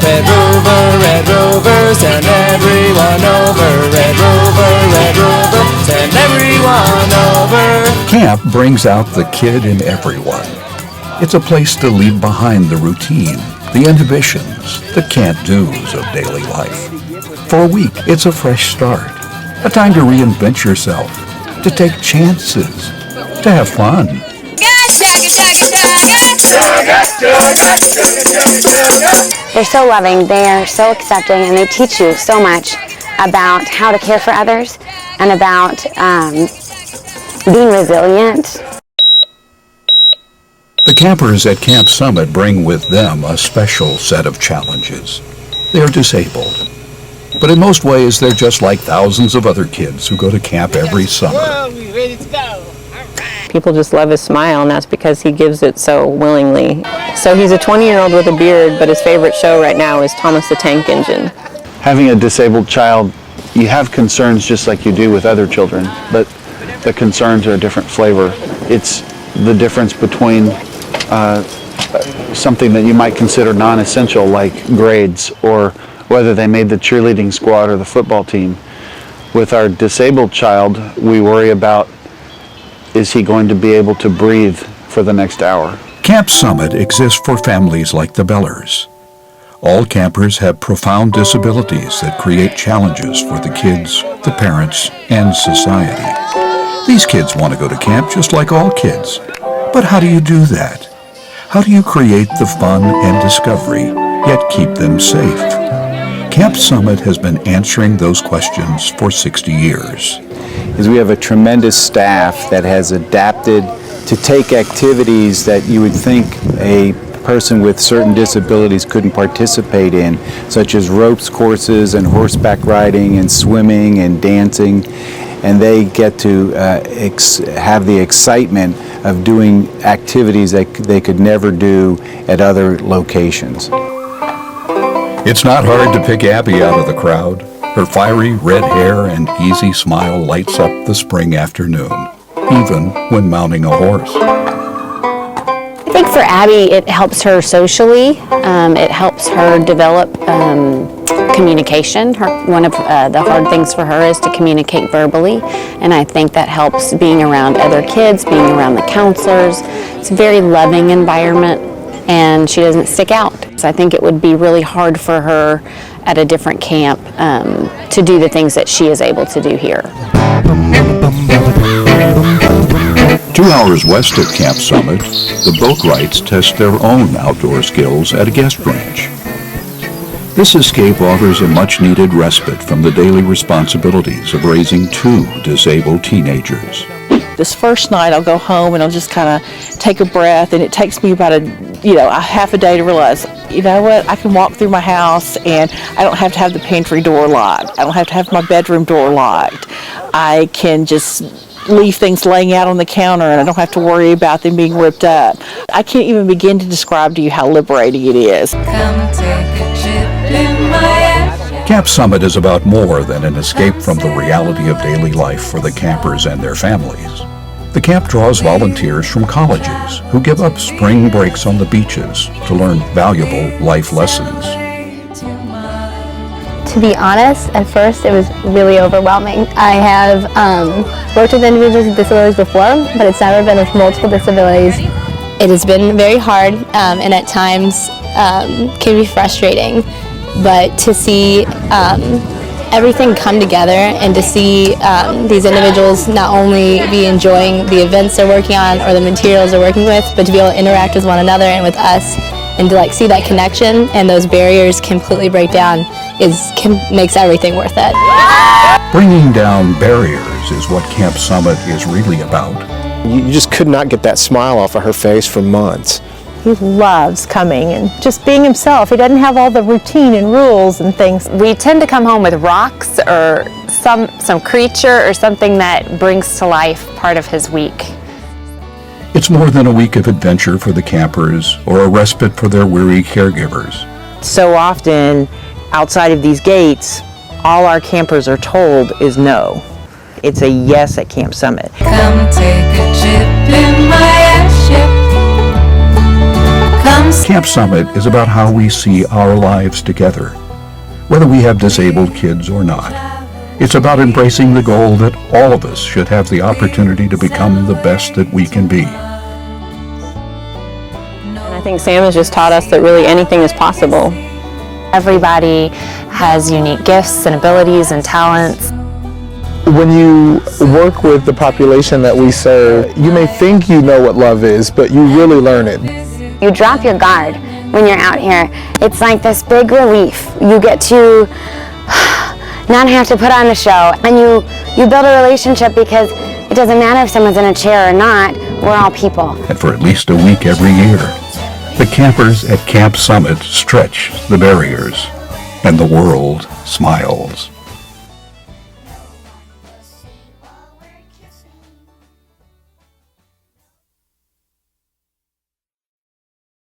Red Rover, send everyone over. Red Rover, send everyone over. Camp brings out the kid in everyone. It's a place to leave behind the routine, the inhibitions, the can't-dos of daily life. For a week, it's a fresh start, a time to reinvent yourself, to take chances, to have fun. They're so loving, they're so accepting, and they teach you so much about how to care for others and about being resilient. The campers at Camp Summit bring with them a special set of challenges. They are disabled, but in most ways they're just like thousands of other kids who go to camp every summer. People just love his smile, and that's because he gives it so willingly. So he's a 20-year-old with a beard, but his favorite show right now is Thomas the Tank Engine. Having a disabled child, you have concerns just like you do with other children, but the concerns are a different flavor. It's the difference between something that you might consider non-essential, like grades, or whether they made the cheerleading squad or the football team. With our disabled child, we worry about, is he going to be able to breathe for the next hour? Camp Summit exists for families like the Bellers. All campers have profound disabilities that create challenges for the kids, the parents, and society. These kids want to go to camp just like all kids. But how do you do that? How do you create the fun and discovery, yet keep them safe? Camp Summit has been answering those questions for 60 years. We have a tremendous staff that has adapted to take activities that you would think a person with certain disabilities couldn't participate in, such as ropes courses and horseback riding and swimming and dancing, and they get to have the excitement of doing activities that they could never do at other locations. It's not hard to pick Abby out of the crowd. Her fiery red hair and easy smile lights up the spring afternoon, even when mounting a horse. I think for Abby, it helps her socially. It helps her develop communication. One of the hard things for her is to communicate verbally, and I think that helps being around other kids, being around the counselors. It's a very loving environment, and she doesn't stick out. So I think it would be really hard for her at a different camp to do the things that she is able to do here. 2 hours west of Camp Summit, the Boatwrights test their own outdoor skills at a guest ranch. This escape offers a much-needed respite from the daily responsibilities of raising 2 disabled teenagers. This first night I'll go home and I'll just kind of take a breath, and it takes me about a half a day to realize, you know what, I can walk through my house and I don't have to have the pantry door locked. I don't have to have my bedroom door locked. I can just leave things laying out on the counter and I don't have to worry about them being ripped up. I can't even begin to describe to you how liberating it is. Come take a trip in my Camp Summit is about more than an escape from the reality of daily life for the campers and their families. The camp draws volunteers from colleges who give up spring breaks on the beaches to learn valuable life lessons. To be honest, at first it was really overwhelming. I have worked with individuals with disabilities before, but it's never been with multiple disabilities. It has been very hard and at times can be frustrating, but to see everything come together and to see these individuals not only be enjoying the events they're working on or the materials they're working with, but to be able to interact with one another and with us and to see that connection and those barriers completely break down makes everything worth it. Bringing down barriers is what Camp Summit is really about. You just could not get that smile off of her face for months. He loves coming and just being himself. He doesn't have all the routine and rules and things. We tend to come home with rocks or some creature or something that brings to life part of his week. It's more than a week of adventure for the campers or a respite for their weary caregivers. So often, outside of these gates, all our campers are told is no. It's a yes at Camp Summit. Come take a trip in my airship. Come Camp Summit is about how we see our lives together, whether we have disabled kids or not. It's about embracing the goal that all of us should have the opportunity to become the best that we can be. And I think Sam has just taught us that really anything is possible. Everybody has unique gifts and abilities and talents. When you work with the population that we serve, you may think you know what love is, but you really learn it. You drop your guard when you're out here. It's like this big relief. You get to not have to put on a show, and you build a relationship because it doesn't matter if someone's in a chair or not, we're all people. And for at least a week every year, the campers at Camp Summit stretch the barriers, and the world smiles.